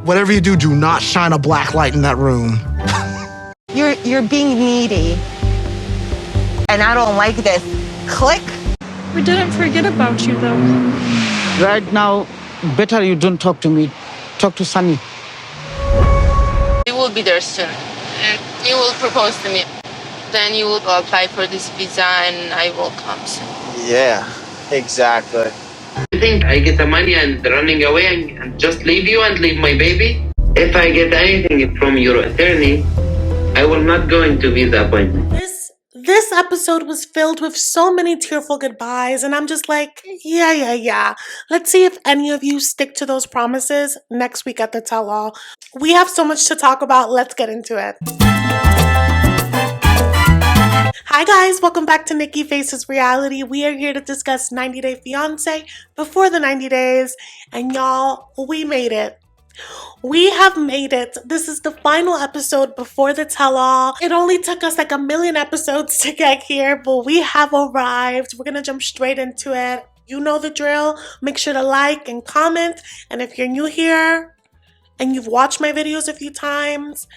Whatever you do, do not shine a black light in that room. You're being needy. And I don't like this. Click. We didn't forget about you, though. Right now, better you don't talk to me. Talk to Sunny. You will be there soon. And you will propose to me. Then you will apply for this visa and I will come soon. Yeah, exactly. You think I get the money and running away and just leave you and leave my baby? If I get anything from your attorney, I will not go into visa appointment. This episode was filled with so many tearful goodbyes, and I'm just like, yeah. Let's see if any of you stick to those promises next week at the tell-all. We have so much to talk about. Let's get into it. Hi guys, welcome back to Nikki Faces Reality. We are here to discuss 90 Day Fiancé before the 90 days, and y'all, we made it. We have made it. This is the final episode before the tell-all. It only took us like a million episodes to get here, but we have arrived. We're gonna jump straight into it. You know the drill. Make sure to like and comment. And if you're new here and you've watched my videos a few times,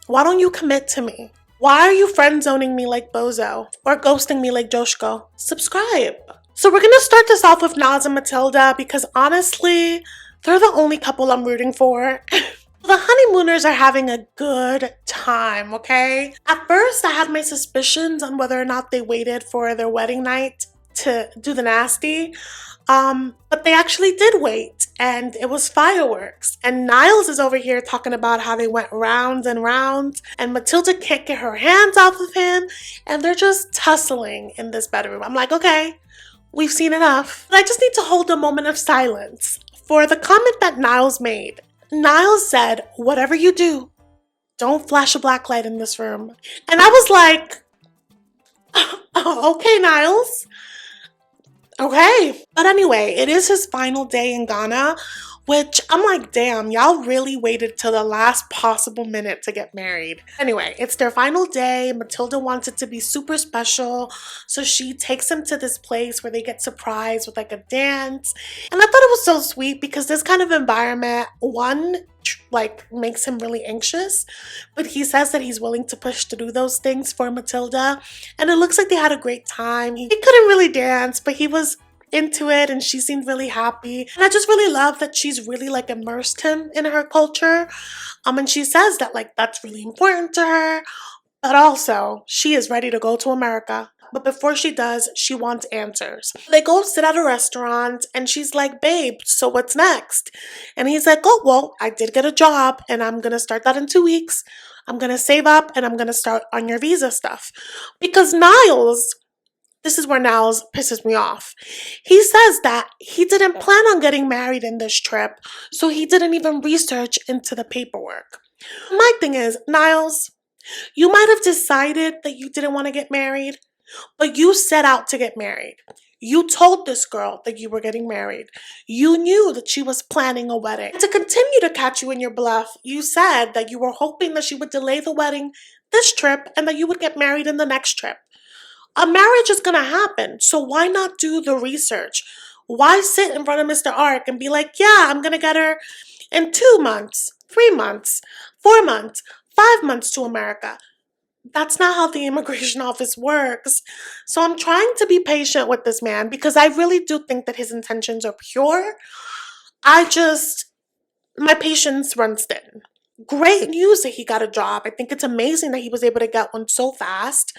why don't you commit to me? Why are you friend zoning me like Bozo or ghosting me like Josko? Subscribe. So we're gonna start this off with Niles and Matilda because honestly, they're the only couple I'm rooting for. The honeymooners are having a good time, okay? At first, I had my suspicions on whether or not they waited for their wedding night to do the nasty. But they actually did wait, and it was fireworks. And Niles is over here talking about how they went rounds and rounds, and Matilda can't get her hands off of him, and they're just tussling in this bedroom. I'm like, okay, we've seen enough. But I just need to hold a moment of silence for the comment that Niles made. Niles said, whatever you do, don't flash a black light in this room. And I was like, okay, Niles. Okay. But anyway, it is his final day in Ghana, which I'm like, damn, y'all really waited till the last possible minute to get married. Anyway, it's their final day. Matilda wants it to be super special, so she takes him to this place where they get surprised with like a dance. And I thought it was so sweet because this kind of environment, one, like makes him really anxious, but he says that he's willing to push through those things for Matilda. And it looks like they had a great time. He couldn't really dance, but he was into it and she seemed really happy. And I just really love that she's really like immersed him in her culture. And she says that like that's really important to her, but also she is ready to go to America. But before she does, she wants answers. They go sit at a restaurant and she's like, babe, so what's next? And he's like, oh, well, I did get a job and I'm going to start that in 2 weeks. I'm going to save up and I'm going to start on your visa stuff. Because Niles, this is where Niles pisses me off. He says that he didn't plan on getting married in this trip, so he didn't even research into the paperwork. My thing is, Niles, you might have decided that you didn't want to get married, but you set out to get married. You told this girl that you were getting married. You knew that she was planning a wedding. And to continue to catch you in your bluff, you said that you were hoping that she would delay the wedding this trip and that you would get married in the next trip. A marriage is going to happen, so why not do the research? Why sit in front of Mr. Ark and be like, yeah, I'm going to get her in 2 months, 3 months, 4 months, 5 months to America? That's not how the immigration office works. So I'm trying to be patient with this man because I really do think that his intentions are pure. My patience runs thin. Great news that he got a job. I think it's amazing that he was able to get one so fast.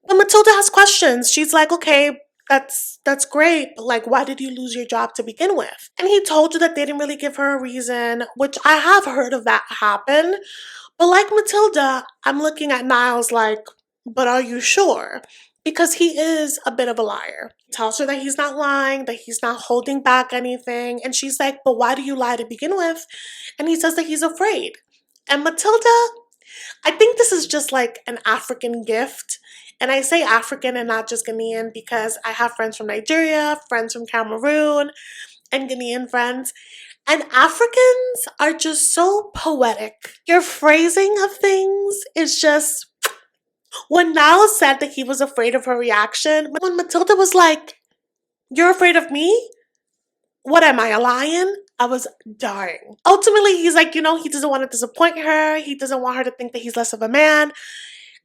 But Matilda has questions. She's like, okay, that's great, but like, why did you lose your job to begin with? And he told you that they didn't really give her a reason, which I have heard of that happen. But like Matilda, I'm looking at Niles like, but are you sure? Because he is a bit of a liar. He tells her that he's not lying, that he's not holding back anything. And she's like, but why do you lie to begin with? And he says that he's afraid. And Matilda, I think this is just like an African gift. And I say African and not just Ghanaian because I have friends from Nigeria, friends from Cameroon, and Ghanaian friends. And Africans are just so poetic. Your phrasing of things is just... When Niles said that he was afraid of her reaction, when Matilda was like, you're afraid of me? What am I, a lion? I was dying. Ultimately, he's like, he doesn't want to disappoint her. He doesn't want her to think that he's less of a man.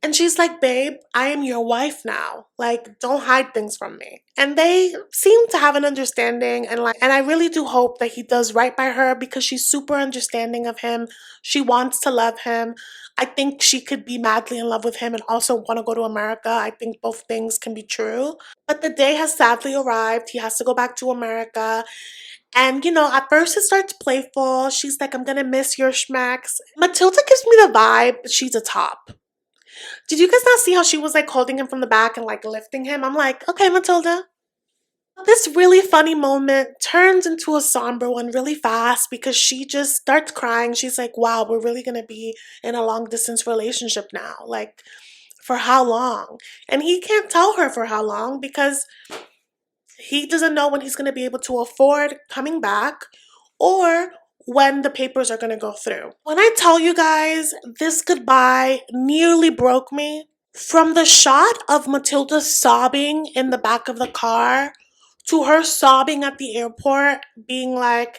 And she's like, babe, I am your wife now. Like, don't hide things from me. And they seem to have an understanding. And I really do hope that he does right by her because she's super understanding of him. She wants to love him. I think she could be madly in love with him and also want to go to America. I think both things can be true. But the day has sadly arrived. He has to go back to America. And, at first it starts playful. She's like, I'm going to miss your schmacks. Matilda gives me the vibe that she's a top. Did you guys not see how she was like holding him from the back and like lifting him? I'm like, okay, Matilda. This really funny moment turns into a somber one really fast because she just starts crying. She's like, wow, we're really going to be in a long distance relationship now. Like, for how long? And he can't tell her for how long because he doesn't know when he's going to be able to afford coming back or when the papers are going to go through. When I tell you guys, this goodbye nearly broke me. From the shot of Matilda sobbing in the back of the car to her sobbing at the airport, being like,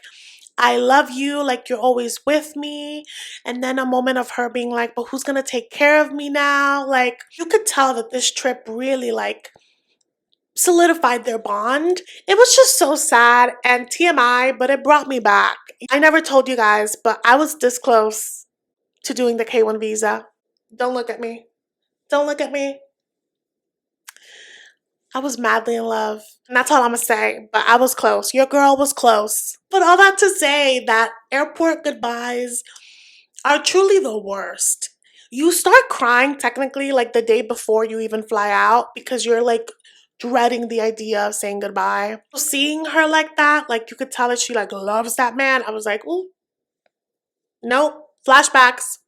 I love you, like you're always with me. And then a moment of her being like, but who's going to take care of me now? Like, you could tell that this trip really solidified their bond. It was just so sad and TMI, but it brought me back. I never told you guys, but I was this close to doing the K1 visa. Don't look at me. Don't look at me. I was madly in love. And that's all I'm gonna say. But I was close. Your girl was close. But all that to say that airport goodbyes are truly the worst. You start crying technically like the day before you even fly out because you're like dreading the idea of saying goodbye. Seeing her like that, like you could tell that she like loves that man. I was like, ooh, nope, flashbacks.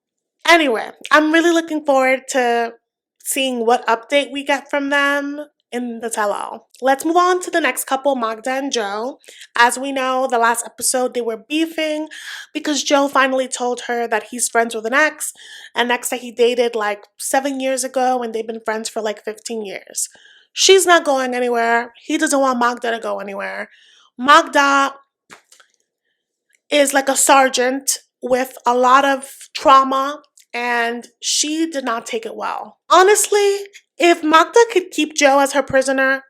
Anyway, I'm really looking forward to seeing what update we get from them in the tell-all. Let's move on to the next couple, Magda and Joe. As we know, the last episode they were beefing because Joe finally told her that he's friends with an ex that he dated like 7 years ago and they've been friends for like 15 years. She's not going anywhere. He doesn't want Magda to go anywhere. Magda is like a sergeant with a lot of trauma and she did not take it well. Honestly, if Magda could keep Joe as her prisoner,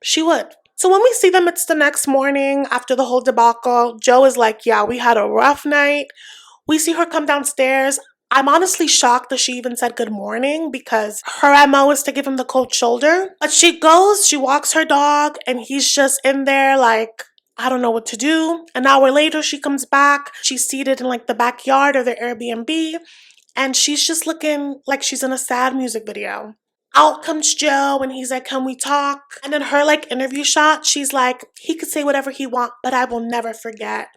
she would. So when we see them, it's the next morning after the whole debacle. Joe is like, yeah, we had a rough night. We see her come downstairs. I'm honestly shocked that she even said good morning because her MO is to give him the cold shoulder. But she goes, she walks her dog, and he's just in there like, I don't know what to do. An hour later, she comes back. She's seated in like the backyard of their Airbnb, and she's just looking like she's in a sad music video. Out comes Joe, and he's like, can we talk? And in her like interview shot, she's like, he could say whatever he wants, but I will never forget.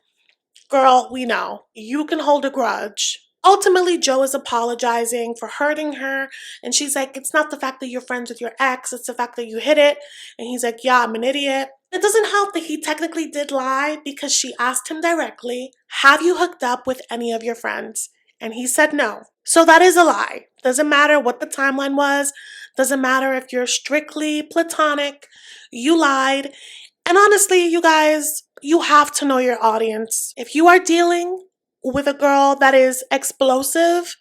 Girl, we know. You can hold a grudge. Ultimately, Joe is apologizing for hurting her, and she's like, it's not the fact that you're friends with your ex, it's the fact that you hit it. And he's like, yeah, I'm an idiot. It doesn't help that he technically did lie because she asked him directly, have you hooked up with any of your friends? And he said no. So that is a lie. Doesn't matter what the timeline was. Doesn't matter if you're strictly platonic. You lied. And honestly, you guys, you have to know your audience. If you are dealing with a girl that is explosive,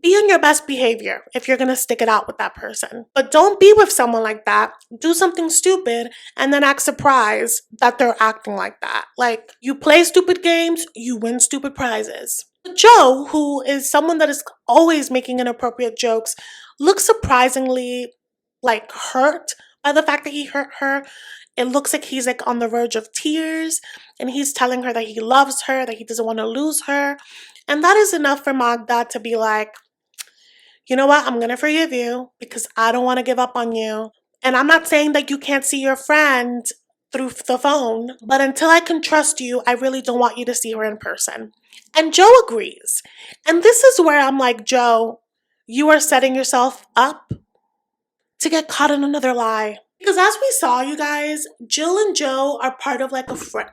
be on your best behavior if you're going to stick it out with that person. But don't be with someone like that. Do something stupid and then act surprised that they're acting like that. Like, you play stupid games, you win stupid prizes. Joe, who is someone that is always making inappropriate jokes, looks surprisingly like hurt by the fact that he hurt her. It looks like he's like on the verge of tears and he's telling her that he loves her, that he doesn't want to lose her. And that is enough for Magda to be like, you know what, I'm going to forgive you because I don't want to give up on you. And I'm not saying that you can't see your friend through the phone, but until I can trust you, I really don't want you to see her in person. And Joe agrees. And this is where I'm like, Joe, you are setting yourself up to get caught in another lie. Because as we saw, you guys, Jill and Joe are part of like a friend.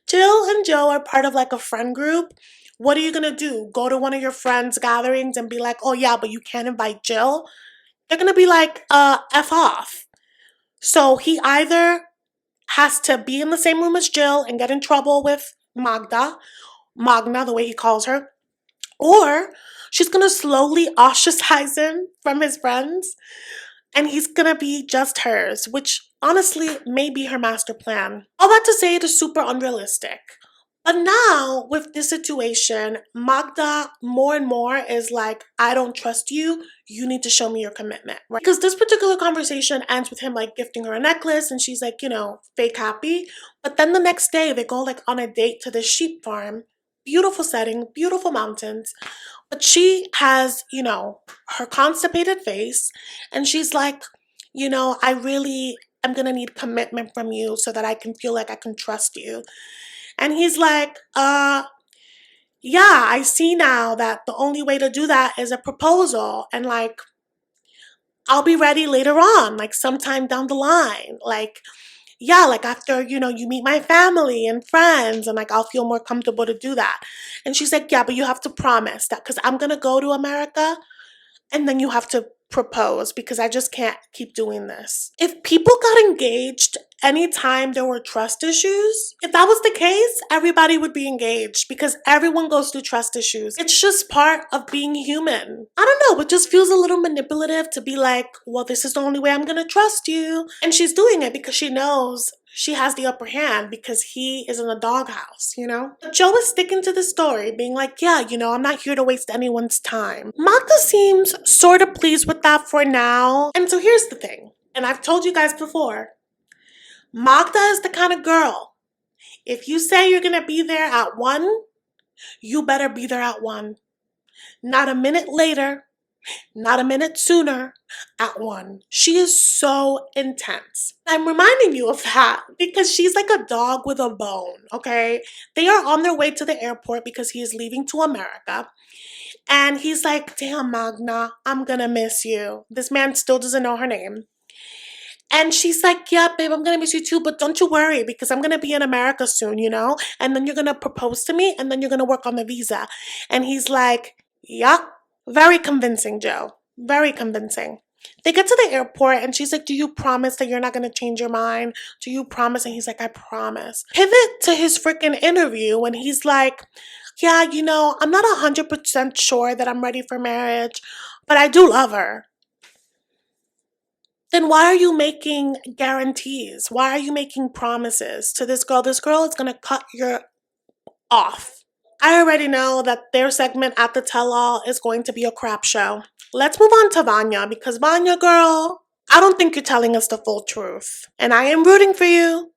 Jill and Joe are part of like a friend group. What are you going to do? Go to one of your friends' gatherings and be like, oh yeah, but you can't invite Jill? They're going to be like, F off. So he either has to be in the same room as Jill and get in trouble with Magda, the way he calls her, or she's gonna slowly ostracize him from his friends and he's gonna be just hers, which honestly may be her master plan. All that to say, it is super unrealistic. But now, with this situation, Magda more and more is like, I don't trust you. You need to show me your commitment, right? Because this particular conversation ends with him like gifting her a necklace and she's like, fake happy. But then the next day they go like on a date to the sheep farm. Beautiful setting, beautiful mountains. But she has, her constipated face and she's like, I really am going to need commitment from you so that I can feel like I can trust you. And he's like, yeah, I see now that the only way to do that is a proposal. And like, I'll be ready later on, like sometime down the line. Like, yeah, like after, you meet my family and friends and like, I'll feel more comfortable to do that. And she's like, yeah, but you have to promise that because I'm going to go to America and then you have to propose because I just can't keep doing this. If people got engaged anytime there were trust issues, if that was the case, everybody would be engaged because everyone goes through trust issues. It's just part of being human. I don't know, it just feels a little manipulative to be like, well, this is the only way I'm gonna trust you. And she's doing it because she knows she has the upper hand because he is in the doghouse, But Joe is sticking to the story, being like, yeah, I'm not here to waste anyone's time. Magda seems sort of pleased with that for now. And so here's the thing, and I've told you guys before, Magda is the kind of girl, if you say you're gonna be there at 1, you better be there at 1. Not a minute later, not a minute sooner, at 1. She is so intense. I'm reminding you of that because she's like a dog with a bone, okay? They are on their way to the airport because he is leaving to America. And he's like, damn, Magda, I'm gonna miss you. This man still doesn't know her name. And she's like, yeah, babe, I'm gonna miss you too, but don't you worry because I'm gonna be in America soon, And then you're gonna propose to me and then you're gonna work on the visa. And he's like, yeah. Very convincing, Joe. Very convincing. They get to the airport and she's like, do you promise that you're not going to change your mind? Do you promise? And he's like, I promise. Pivot to his freaking interview when he's like, yeah, I'm not 100% sure that I'm ready for marriage, but I do love her. Then why are you making guarantees? Why are you making promises to this girl? This girl is going to cut your off. I already know that their segment at the tell-all is going to be a crap show. Let's move on to Vanja because Vanja, girl, I don't think you're telling us the full truth. And I am rooting for you.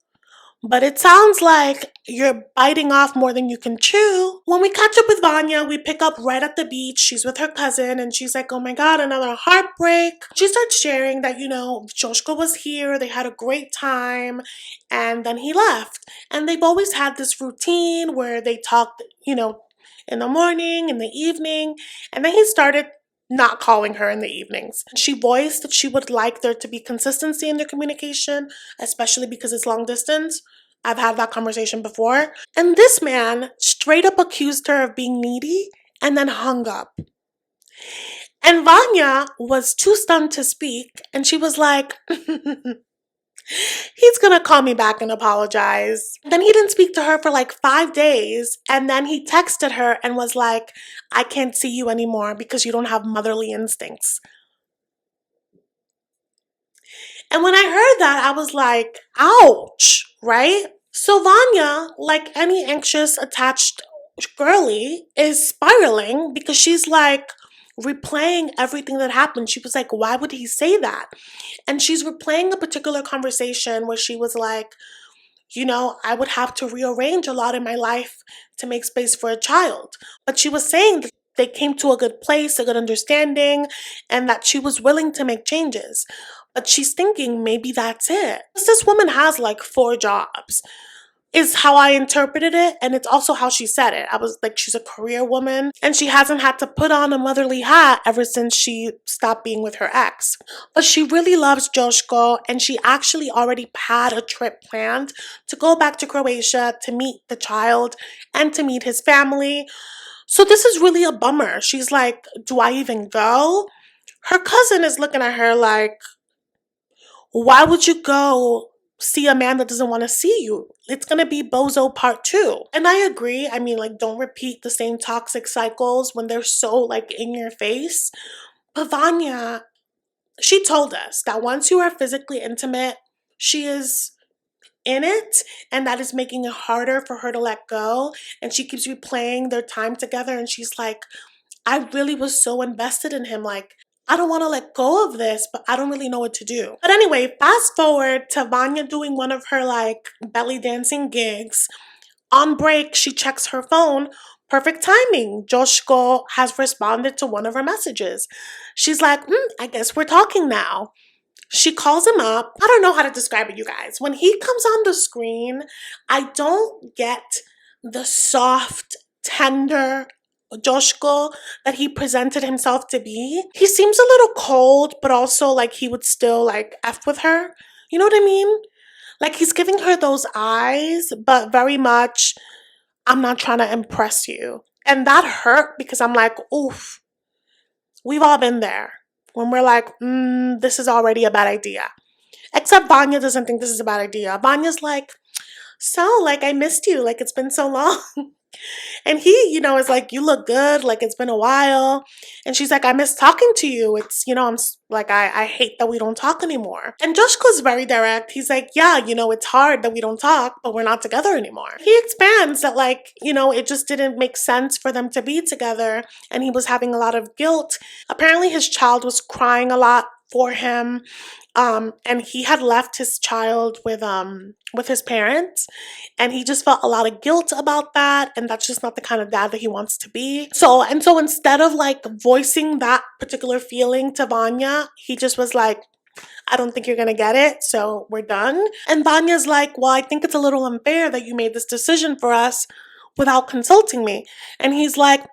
But it sounds like you're biting off more than you can chew. When we catch up with Vanja, we pick up right at the beach. She's with her cousin and she's like, oh my God, another heartbreak. She starts sharing that, Josko was here. They had a great time and then he left. And they've always had this routine where they talked, in the morning, in the evening. And then he started not calling her in the evenings. She voiced that she would like there to be consistency in their communication, especially because it's long distance. I've had that conversation before. And this man straight up accused her of being needy and then hung up. And Vanja was too stunned to speak. And she was like, he's gonna call me back and apologize. Then he didn't speak to her for like 5 days. And then he texted her and was like, I can't see you anymore because you don't have motherly instincts. And when I heard that, I was like, ouch, right? So Vanja, like any anxious, attached girly, is spiraling because she's like replaying everything that happened. She was like, why would he say that? And she's replaying a particular conversation where she was like, I would have to rearrange a lot in my life to make space for a child. But she was saying that they came to a good place, a good understanding, and that she was willing to make changes. But she's thinking maybe that's it. This woman has like 4 jobs. Is how I interpreted it, and it's also how she said it. I was like, she's a career woman, and she hasn't had to put on a motherly hat ever since she stopped being with her ex. But she really loves Josko, and she actually already had a trip planned to go back to Croatia to meet the child and to meet his family. So this is really a bummer. She's like, do I even go? Her cousin is looking at her like, why would you go see a man that doesn't want to see you. It's going to be bozo part 2. And I agree. I mean, like, don't repeat the same toxic cycles when they're so, like, in your face. But Vanya, she told us that once you are physically intimate, she is in it, and that is making it harder for her to let go. And she keeps replaying their time together, and she's like, I really was so invested in him. Like, I don't want to let go of this, but I don't really know what to do. But anyway, fast forward to Vanya doing one of her like belly dancing gigs. On break, she checks her phone. Perfect timing. Josko has responded to one of her messages. She's like, I guess we're talking now. She calls him up. I don't know how to describe it, you guys. When he comes on the screen, I don't get the soft, tender Josko that he presented himself to be. He seems a little cold, but also like he would still like F with her. You know what I mean? Like he's giving her those eyes, but very much, I'm not trying to impress you. And that hurt because I'm like, oof, we've all been there. When we're like, this is already a bad idea. Except Vanya doesn't think this is a bad idea. Vanya's like, so, like, I missed you. Like, it's been so long. And he, is like, you look good. Like, it's been a while. And she's like, I miss talking to you. It's, I'm like, I hate that we don't talk anymore. And Joshko's very direct. He's like, yeah, it's hard that we don't talk, but we're not together anymore. He expands that, like, it just didn't make sense for them to be together. And he was having a lot of guilt. Apparently, his child was crying a lot for him. And he had left his child with his parents, and he just felt a lot of guilt about that, and that's just not the kind of dad that he wants to be. So instead of like voicing that particular feeling to Vanya, he just was like, I don't think you're gonna get it, so we're done. And Vanya's like, well, I think it's a little unfair that you made this decision for us without consulting me. And he's like,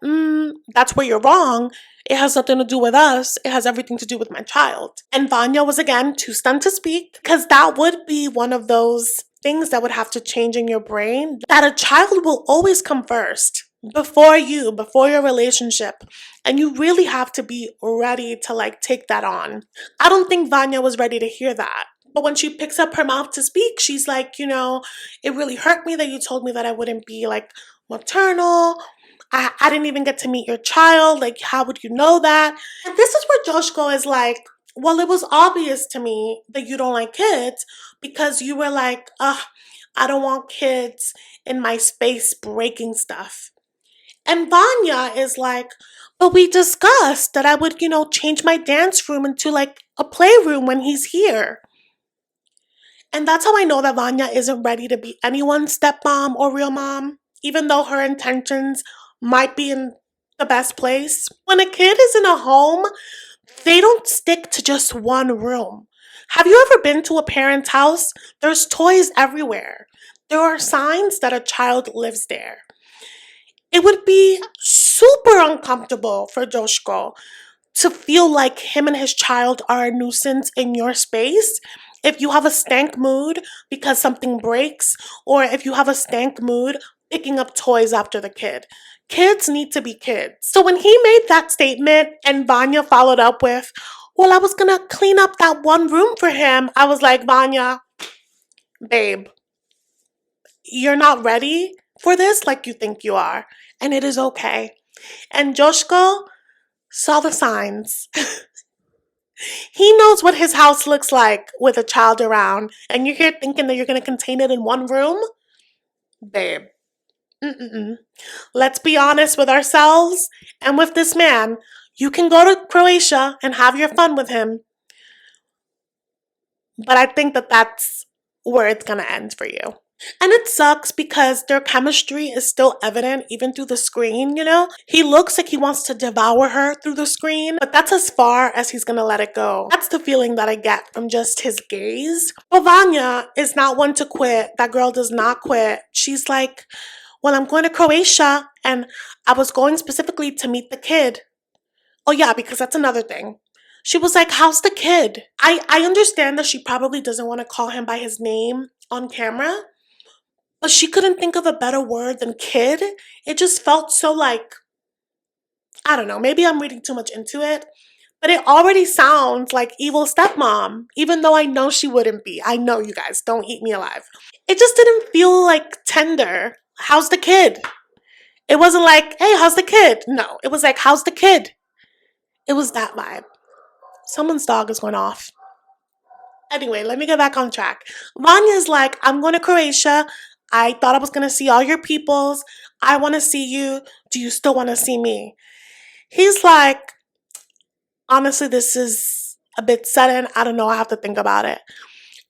that's where you're wrong. It has nothing to do with us. It has everything to do with my child. And Vanya was again too stunned to speak, because that would be one of those things that would have to change in your brain, that a child will always come first before your relationship. And you really have to be ready to like take that on. I don't think Vanya was ready to hear that. But when she picks up her mouth to speak, she's like, it really hurt me that you told me that I wouldn't be like maternal. I didn't even get to meet your child. Like, how would you know that? And this is where Josko is like, well, it was obvious to me that you don't like kids because you were like, I don't want kids in my space breaking stuff. And Vanya is like, but we discussed that I would, change my dance room into like a playroom when he's here. And that's how I know that Vanya isn't ready to be anyone's stepmom or real mom, even though her intentions might be in the best place. When a kid is in a home, they don't stick to just one room. Have you ever been to a parent's house? There's toys everywhere. There are signs that a child lives there. It would be super uncomfortable for Josko to feel like him and his child are a nuisance in your space. If you have a stank mood because something breaks, or if you have a stank mood picking up toys after the kid. Kids need to be kids. So when he made that statement and Vanya followed up with, well, I was gonna clean up that one room for him, I was like, Vanya, babe, you're not ready for this like you think you are. And it is okay. And Josko saw the signs. He knows what his house looks like with a child around. And you're here thinking that you're going to contain it in one room? Babe. Let's be honest with ourselves and with this man. You can go to Croatia and have your fun with him. But I think that that's where it's going to end for you. And it sucks because their chemistry is still evident even through the screen, He looks like he wants to devour her through the screen, but that's as far as he's gonna let it go. That's the feeling that I get from just his gaze. But Vanya is not one to quit. That girl does not quit. She's like, well, I'm going to Croatia and I was going specifically to meet the kid. Oh yeah, because that's another thing. She was like, how's the kid? I understand that she probably doesn't want to call him by his name on camera, but she couldn't think of a better word than kid. It just felt so like, I don't know, maybe I'm reading too much into it, But it already sounds like evil stepmom, even though I know she wouldn't be. I know, you guys, don't eat me alive. It just didn't feel like tender. How's the kid? It wasn't like, hey, how's the kid? No, it was like, how's the kid? It was that vibe. Someone's dog is going off. Anyway, let me get back on track. Vanya's like, I'm going to Croatia. I thought I was going to see all your peoples. I want to see you. Do you still want to see me? He's like, honestly, this is a bit sudden. I don't know. I have to think about it.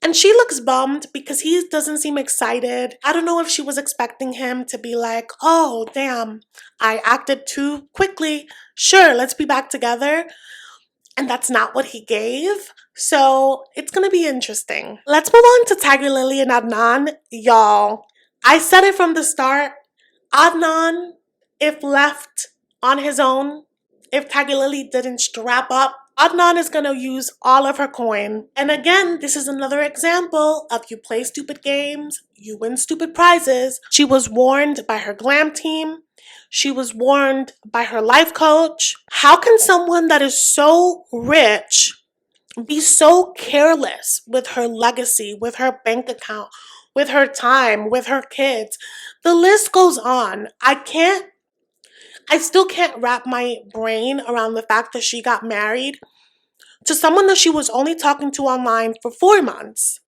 And she looks bummed because he doesn't seem excited. I don't know if she was expecting him to be like, oh, damn, I acted too quickly. Sure, let's be back together. And that's not what he gave. So it's going to be interesting. Let's move on to Tigerlily&Adnan. Y'all, I said it from the start. Adnan, if left on his own, if Tigerlily didn't strap up, Adnan is going to use all of her coin. And again, this is another example of you play stupid games, you win stupid prizes. She was warned by her glam team. She was warned by her life coach. How can someone that is so rich be so careless with her legacy, with her bank account, with her time, with her kids? The list goes on. I still can't wrap my brain around the fact that she got married to someone that she was only talking to online for 4 months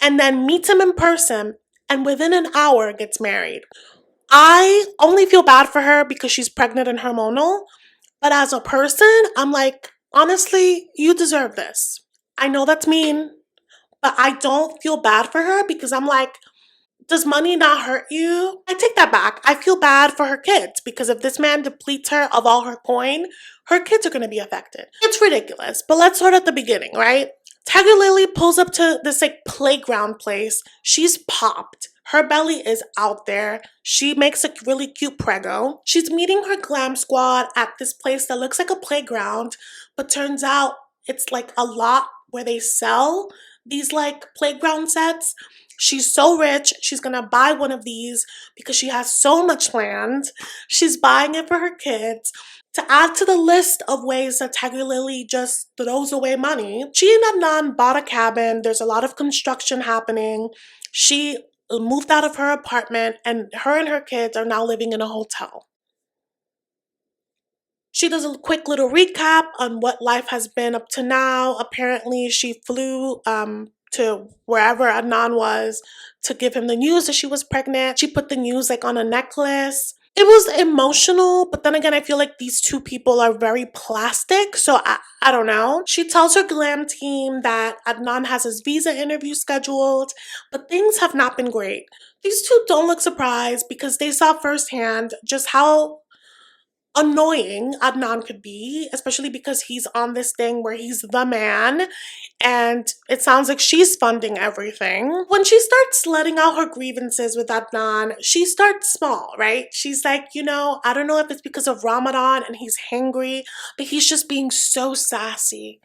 and then meets him in person and within an hour gets married. I only feel bad for her because she's pregnant and hormonal, but as a person, I'm like, honestly, you deserve this. I know that's mean, but I don't feel bad for her because I'm like, does money not hurt you? I take that back. I feel bad for her kids because if this man depletes her of all her coin, her kids are going to be affected. It's ridiculous, but let's start at the beginning, right? Tigerlily pulls up to this like playground place. She's popped. Her belly is out there. She makes a really cute prego. She's meeting her glam squad at this place that looks like a playground, but turns out it's like a lot where they sell these like playground sets. She's so rich, she's gonna buy one of these because she has so much land. She's buying it for her kids. To add to the list of ways that Tigerlily just throws away money, she and Adnan bought a cabin. There's a lot of construction happening. She moved out of her apartment and her kids are now living in a hotel. She does a quick little recap on what life has been up to now. Apparently, she flew to wherever Adnan was to give him the news that she was pregnant. She put the news like on a necklace. It was emotional, but then again, I feel like these two people are very plastic, so I don't know. She tells her glam team that Adnan has his visa interview scheduled, but things have not been great. These two don't look surprised because they saw firsthand just how annoying Adnan could be, especially because he's on this thing where he's the man and it sounds like she's funding everything. When she starts letting out her grievances with Adnan, she starts small, right? She's like, I don't know if it's because of Ramadan and he's hangry, but he's just being so sassy.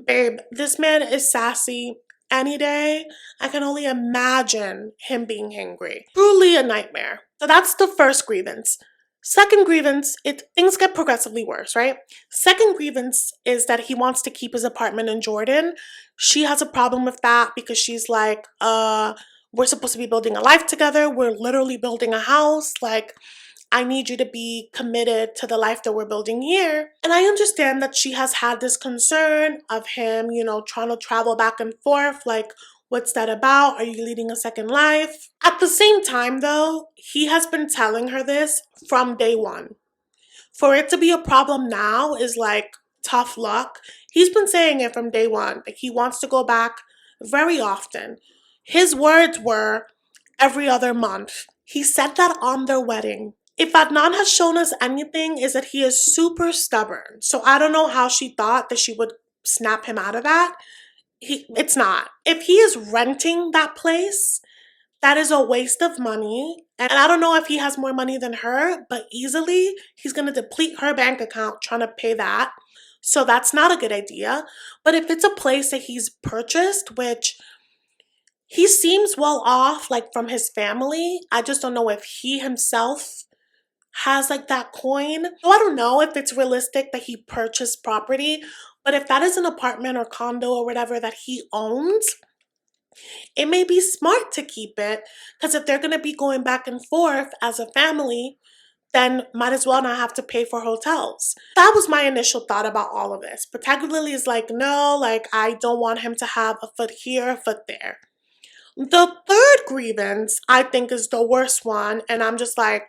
Babe, this man is sassy any day. I can only imagine him being hangry. Truly a nightmare. So that's the first grievance. Second grievance, things get progressively worse, right? Second grievance is that he wants to keep his apartment in Jordan. She has a problem with that because she's like, we're supposed to be building a life together. We're literally building a house. Like, I need you to be committed to the life that we're building here. And I understand that she has had this concern of him, trying to travel back and forth. Like, what's that about? Are you leading a second life? At the same time, though, he has been telling her this from day one. For it to be a problem now is like tough luck. He's been saying it from day one. Like, he wants to go back very often. His words were every other month. He said that on their wedding. If Adnan has shown us anything, is that he is super stubborn. So I don't know how she thought that she would snap him out of that. It's not. If he is renting that place, that is a waste of money. And I don't know if he has more money than her, but easily he's going to deplete her bank account trying to pay that. So that's not a good idea. But if it's a place that he's purchased, which he seems well off, like from his family, I just don't know if he himself has like that coin. So I don't know if it's realistic that he purchased property, But if that is an apartment or condo or whatever that he owns, it may be smart to keep it, because if they're going to be going back and forth as a family, then might as well not have to pay for hotels. That was my initial thought about all of this. But Tigerlily is like, no, like, I don't want him to have a foot here, a foot there. The third grievance, I think, is the worst one. And I'm just like,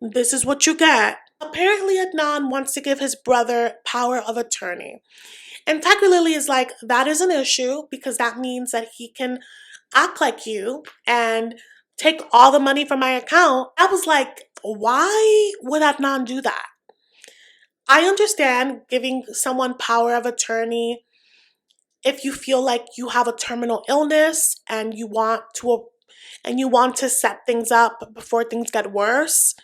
this is what you get. Apparently, Adnan wants to give his brother power of attorney. And Tigerlily is like, that is an issue, because that means that he can act like you and take all the money from my account. I was like, why would Adnan do that? I understand giving someone power of attorney if you feel like you have a terminal illness and you want to set things up before things get worse.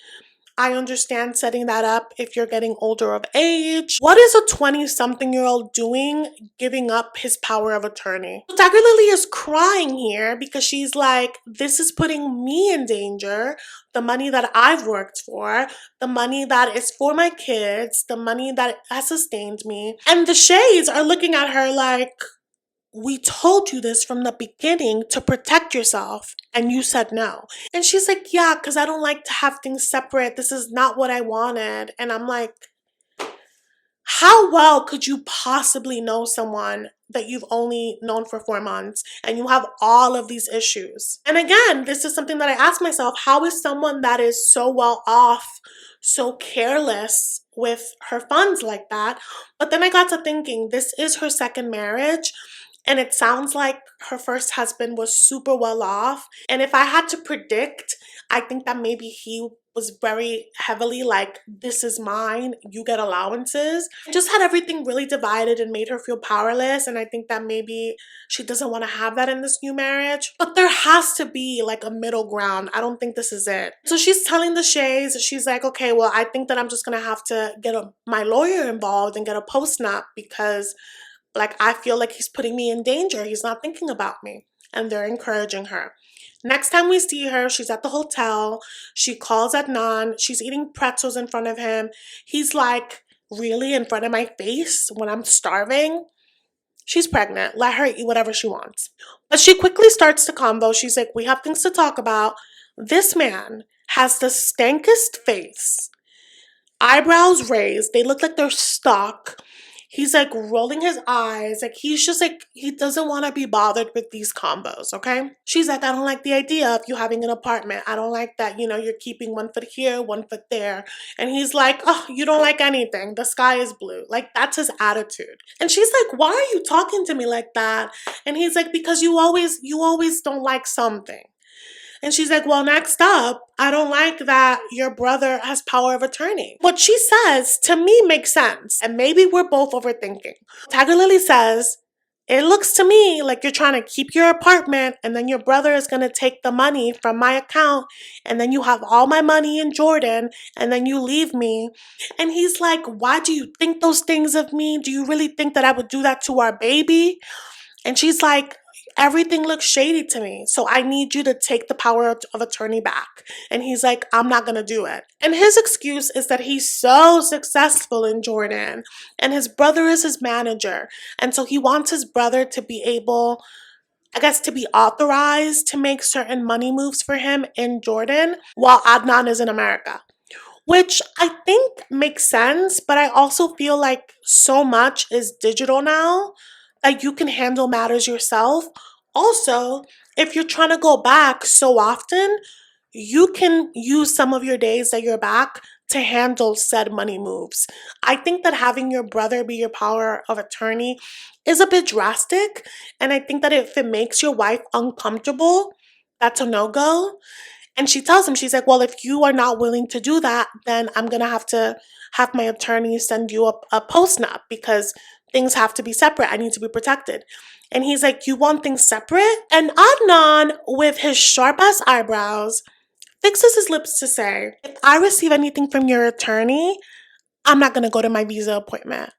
I understand setting that up if you're getting older of age. What is a 20-something-year-old doing giving up his power of attorney? So Tigerlily is crying here because she's like, this is putting me in danger. The money that I've worked for, the money that is for my kids, the money that has sustained me. And the shades are looking at her like, we told you this from the beginning to protect yourself, and you said no. And she's like, yeah, because I don't like to have things separate. This is not what I wanted. And I'm like, how well could you possibly know someone that you've only known for 4 months and you have all of these issues? And again, this is something that I ask myself, how is someone that is so well off so careless with her funds like that? But then I got to thinking, this is her second marriage. And it sounds like her first husband was super well off. And if I had to predict, I think that maybe he was very heavily like, this is mine, you get allowances. Just had everything really divided and made her feel powerless. And I think that maybe she doesn't want to have that in this new marriage. But there has to be like a middle ground. I don't think this is it. So she's telling the shades, she's like, okay, well, I think that I'm just going to have to get my lawyer involved and get a post-nup, because like, I feel like he's putting me in danger. He's not thinking about me. And they're encouraging her. Next time we see her, she's at the hotel. She calls Adnan. She's eating pretzels in front of him. He's like, really, in front of my face when I'm starving? She's pregnant. Let her eat whatever she wants. But she quickly starts to convo. She's like, we have things to talk about. This man has the stankest face. Eyebrows raised. They look like they're stuck. He's like rolling his eyes. Like, he's just like, he doesn't want to be bothered with these combos, okay? She's like, I don't like the idea of you having an apartment. I don't like that, you're keeping 1 foot here, 1 foot there. And he's like, oh, you don't like anything. The sky is blue. Like, that's his attitude. And she's like, why are you talking to me like that? And he's like, because you always don't like something. And she's like, well, next up, I don't like that your brother has power of attorney. What she says to me makes sense. And maybe we're both overthinking. Tigerlily says, it looks to me like you're trying to keep your apartment, and then your brother is going to take the money from my account, and then you have all my money in Jordan, and then you leave me. And he's like, why do you think those things of me? Do you really think that I would do that to our baby? And she's like, everything looks shady to me, so I need you to take the power of attorney back. And he's like, I'm not gonna do it. And his excuse is that he's so successful in Jordan and his brother is his manager, and so he wants his brother to be able, I guess, to be authorized to make certain money moves for him in Jordan while Adnan is in America. Which I think makes sense, but I also feel like so much is digital now that you can handle matters yourself. Also, if you're trying to go back so often, you can use some of your days that you're back to handle said money moves. I think that having your brother be your power of attorney is a bit drastic, and I think that if it makes your wife uncomfortable, that's a no-go. And she tells him, she's like, well, if you are not willing to do that, then I'm going to have my attorney send you a post-nup, because things have to be separate. I need to be protected. And he's like, you want things separate? And Adnan, with his sharp-ass eyebrows, fixes his lips to say, if I receive anything from your attorney, I'm not going to go to my visa appointment.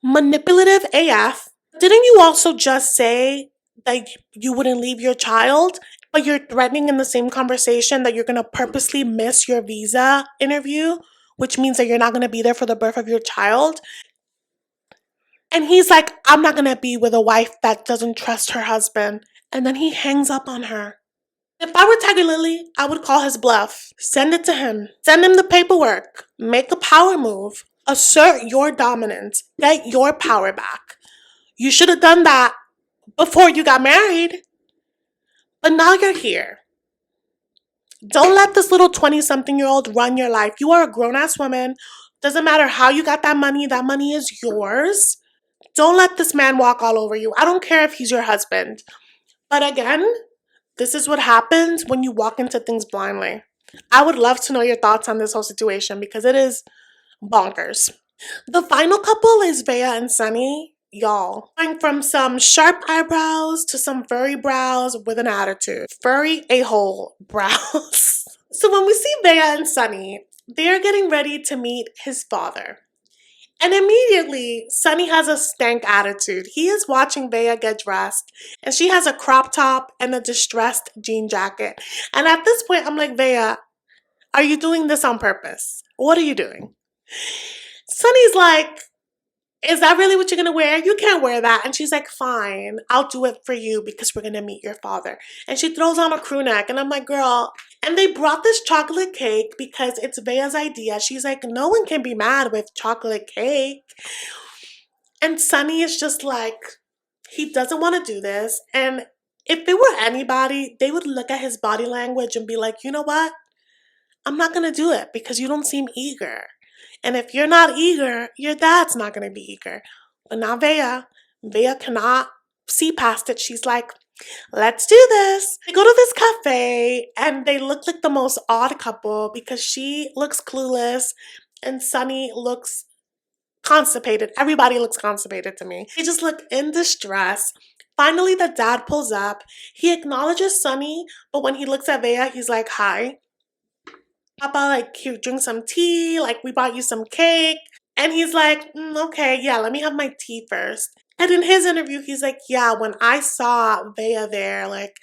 Manipulative AF. Didn't you also just say that you wouldn't leave your child, but you're threatening in the same conversation that you're going to purposely miss your visa interview, which means that you're not going to be there for the birth of your child? And he's like, I'm not gonna be with a wife that doesn't trust her husband. And then he hangs up on her. If I were Tiger Lily, I would call his bluff. Send it to him. Send him the paperwork. Make a power move. Assert your dominance. Get your power back. You should have done that before you got married. But now you're here. Don't let this little 20-something-year-old run your life. You are a grown-ass woman. Doesn't matter how you got that money is yours. Don't let this man walk all over you. I don't care if he's your husband. But again, this is what happens when you walk into things blindly. I would love to know your thoughts on this whole situation because it is bonkers. The final couple is Veah&Sunny. Y'all, going from some sharp eyebrows to some furry brows with an attitude. Furry a-hole brows. So when we see Veah&Sunny, they're getting ready to meet his father. And immediately, Sunny has a stank attitude. He is watching Veah get dressed, and she has a crop top and a distressed jean jacket. And at this point, I'm like, Veah, are you doing this on purpose? What are you doing? Sunny's like, is that really what you're gonna wear? You can't wear that. And she's like, fine, I'll do it for you because we're gonna meet your father. And she throws on a crew neck, and I'm like, girl. And they brought this chocolate cake because it's Veah's idea. She's like, no one can be mad with chocolate cake. And Sunny is just like, he doesn't want to do this. And if it were anybody, they would look at his body language and be like, you know what? I'm not gonna do it because you don't seem eager. And if you're not eager, your dad's not going to be eager. But now Veah cannot see past it. She's like, let's do this. They go to this cafe and they look like the most odd couple because she looks clueless and Sunny looks constipated. Everybody looks constipated to me. They just look in distress. Finally, the dad pulls up. He acknowledges Sunny, but when he looks at Veah, he's like, hi. Papa, like, you drink some tea, like, we bought you some cake. And he's like, okay, yeah, let me have my tea first. And in his interview, he's like, yeah, when I saw Veah there, like,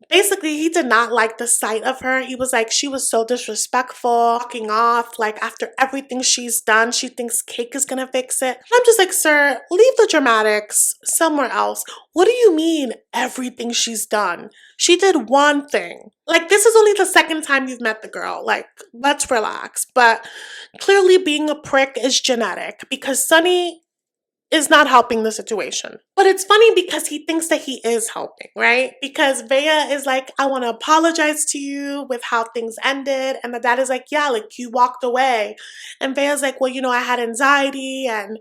basically, he did not like the sight of her. He was like, she was so disrespectful, walking off. Like, after everything she's done, she thinks cake is gonna fix it. And I'm just like, sir, leave the dramatics somewhere else. What do you mean, everything she's done? She did one thing. Like, this is only the second time you've met the girl. Like, let's relax. But clearly being a prick is genetic because Sunny is not helping the situation. But it's funny because he thinks that he is helping, right? Because Veah is like, I want to apologize to you with how things ended. And the dad is like, yeah, like you walked away. And Veah's like, well, you know, I had anxiety and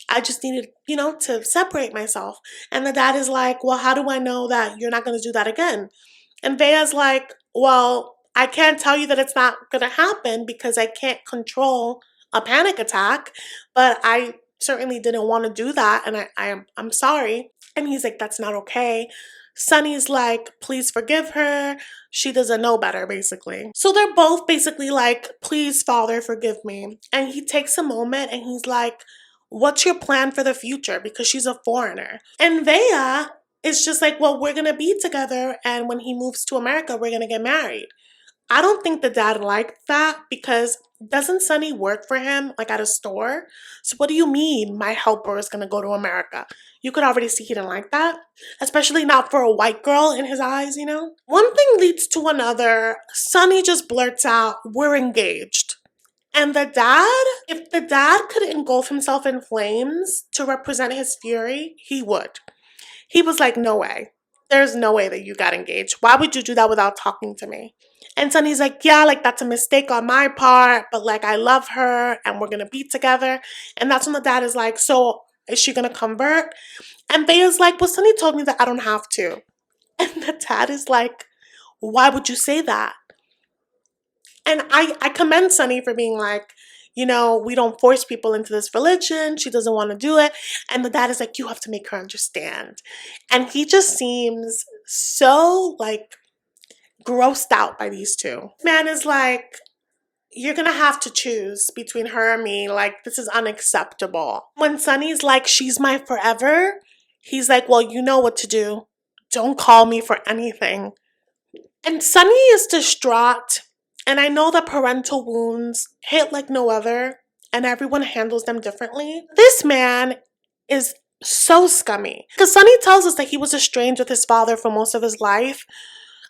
I just needed, you know, to separate myself. And the dad is like, well, how do I know that you're not going to do that again? And Veah's like, well, I can't tell you that it's not going to happen because I can't control a panic attack, but I certainly didn't want to do that, and I'm sorry. And he's like, that's not okay. Sunny's like, please forgive her. She doesn't know better, basically. So they're both basically like, please, Father, forgive me. And he takes a moment and he's like, what's your plan for the future? Because she's a foreigner. And Veah is just like, well, we're gonna be together, and when he moves to America, we're gonna get married. I don't think the dad liked that because doesn't Sunny work for him, like at a store? So what do you mean my helper is going to go to America? You could already see he didn't like that, especially not for a white girl in his eyes, you know? One thing leads to another. Sunny just blurts out, we're engaged. And the dad, if the dad could engulf himself in flames to represent his fury, he would. He was like, no way. There's no way that you got engaged. Why would you do that without talking to me? And Sunny's like, yeah, like that's a mistake on my part, but like I love her and we're gonna be together. And that's when the dad is like, so is she gonna convert? And Veah's like, well, Sunny told me that I don't have to. And the dad is like, why would you say that? And I commend Sunny for being like, you know, we don't force people into this religion. She doesn't want to do it. And the dad is like, you have to make her understand. And he just seems so like grossed out by these two. Man is like, you're gonna have to choose between her and me. Like, this is unacceptable. When Sunny's like, she's my forever, he's like, well, you know what to do. Don't call me for anything. And Sunny is distraught. And I know that parental wounds hit like no other, and everyone handles them differently. This man is so scummy. Because Sunny tells us that he was estranged with his father for most of his life.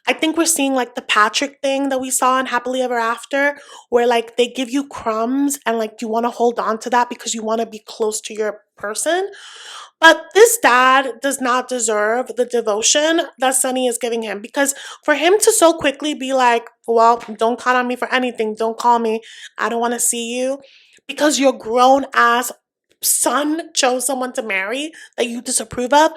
I think we're seeing like the Patrick thing that we saw in Happily Ever After, where like they give you crumbs and like you want to hold on to that because you want to be close to your person. But this dad does not deserve the devotion that Sunny is giving him, because for him to so quickly be like, well, don't count on me for anything, don't call me, I don't want to see you, because your grown ass son chose someone to marry that you disapprove of.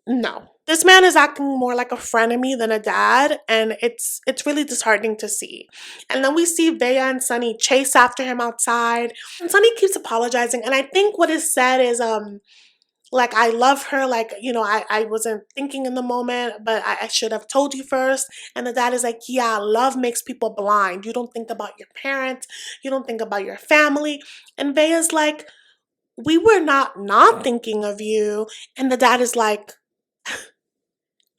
No. This man is acting more like a frenemy than a dad, and it's really disheartening to see. And then we see Veah and Sunny chase after him outside, and Sunny keeps apologizing, and I think what is said is like, I love her, like, you know, I wasn't thinking in the moment, but I should have told you first. And the dad is like, yeah, love makes people blind. You don't think about your parents, you don't think about your family. And Veah's like, we were not thinking of you. And the dad is like,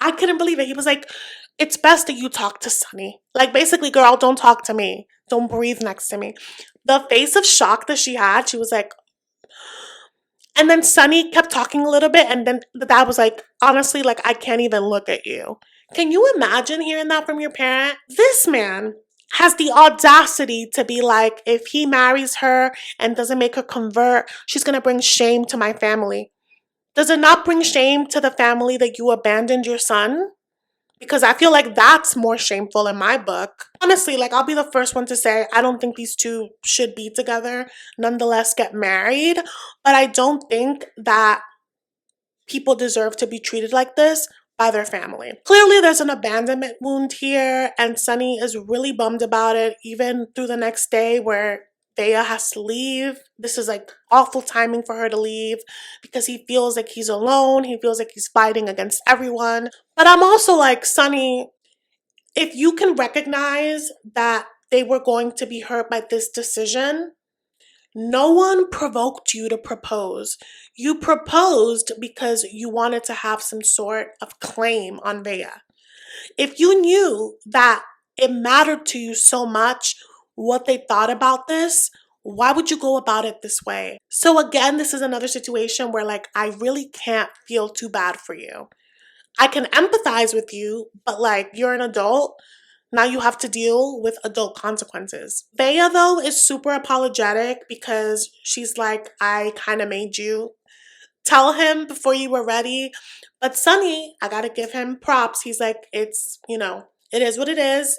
I couldn't believe it. He was like, it's best that you talk to Sunny. Like, basically, girl, don't talk to me. Don't breathe next to me. The face of shock that she had, she was like, and then Sunny kept talking a little bit, and then the dad was like, honestly, like, I can't even look at you. Can you imagine hearing that from your parent? This man has the audacity to be like, if he marries her and doesn't make her convert, she's going to bring shame to my family. Does it not bring shame to the family that you abandoned your son? Because I feel like that's more shameful in my book. Honestly, like, I'll be the first one to say I don't think these two should be together, nonetheless get married. But I don't think that people deserve to be treated like this by their family. Clearly, there's an abandonment wound here, and Sunny is really bummed about it, even through the next day where Veah has to leave. This is like awful timing for her to leave because he feels like he's alone. He feels like he's fighting against everyone. But I'm also like, Sunny, if you can recognize that they were going to be hurt by this decision, no one provoked you to propose. You proposed because you wanted to have some sort of claim on Veah. If you knew that it mattered to you so much what they thought about this, why would you go about it this way? So again, this is another situation where like, I really can't feel too bad for you. I can empathize with you, but like, you're an adult. Now you have to deal with adult consequences. Veah, though, is super apologetic because she's like, I kind of made you tell him before you were ready. But Sunny, I gotta give him props. He's like, it's, you know, it is what it is.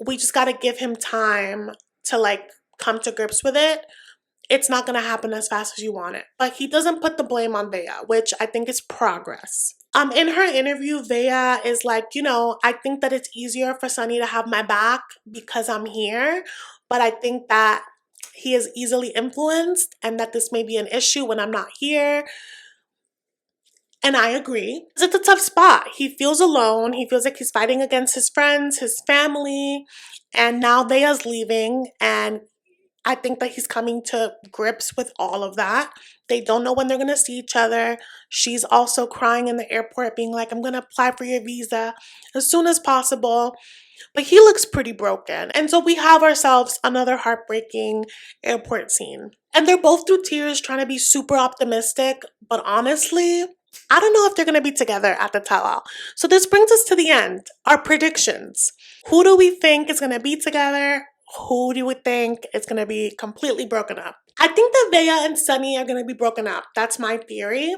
We just gotta give him time to like come to grips with it. It's not gonna happen as fast as you want it. But he doesn't put the blame on Veah, which I think is progress. In her interview, Veah is like, you know, I think that it's easier for Sunny to have my back because I'm here, but I think that he is easily influenced and that this may be an issue when I'm not here. And I agree. It's a tough spot. He feels alone. He feels like he's fighting against his friends, his family, and now Veah's leaving, and I think that he's coming to grips with all of that. They don't know when they're going to see each other. She's also crying in the airport, being like, I'm going to apply for your visa as soon as possible. But he looks pretty broken. And so we have ourselves another heartbreaking airport scene. And they're both through tears trying to be super optimistic. But honestly, I don't know if they're going to be together at the tell-all. So this brings us to the end. Our predictions. Who do we think is going to be together? Who do we think is going to be completely broken up? I think that Veah and Sunny are going to be broken up. That's my theory.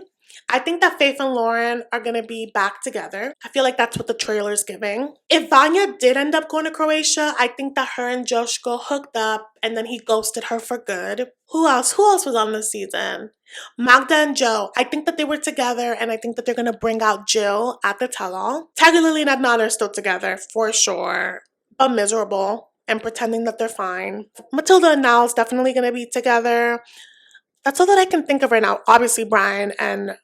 I think that Faith and Lauren are going to be back together. I feel like that's what the trailer's giving. If Vanja did end up going to Croatia, I think that her and Josko hooked up and then he ghosted her for good. Who else? Who else was on this season? Magda&Joe. I think that they were together and I think that they're going to bring out Jill at the tell-all. Tigerlily&Adnan are still together for sure, but miserable and pretending that they're fine. Matilda and Niles definitely going to be together. That's all that I can think of right now. Obviously, Brian and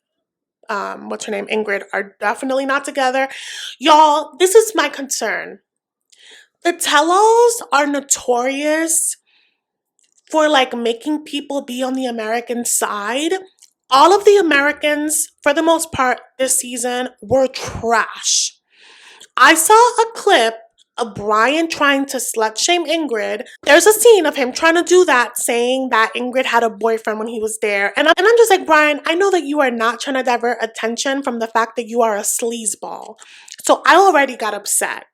what's her name, Ingrid, are definitely not together. Y'all, this is my concern. The tell-alls are notorious for like making people be on the American side. All of the Americans, for the most part, this season were trash. I saw a clip of Brian trying to slut shame Ingrid. There's a scene of him trying to do that, saying that Ingrid had a boyfriend when he was there. And I'm just like, Brian, I know that you are not trying to divert attention from the fact that you are a sleazeball. So I already got upset.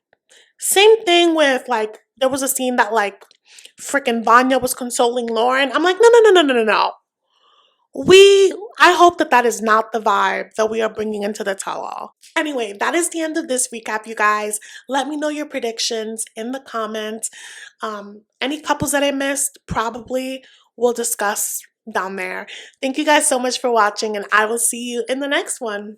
Same thing with, like, there was a scene that, like, freaking Vanja was consoling Lauren. I'm like, no. I hope that that is not the vibe that we are bringing into the tell-all. Anyway, that is the end of this recap, you guys. Let me know your predictions in the comments. Any couples that I missed, probably we'll discuss down there. Thank you guys so much for watching, and I will see you in the next one.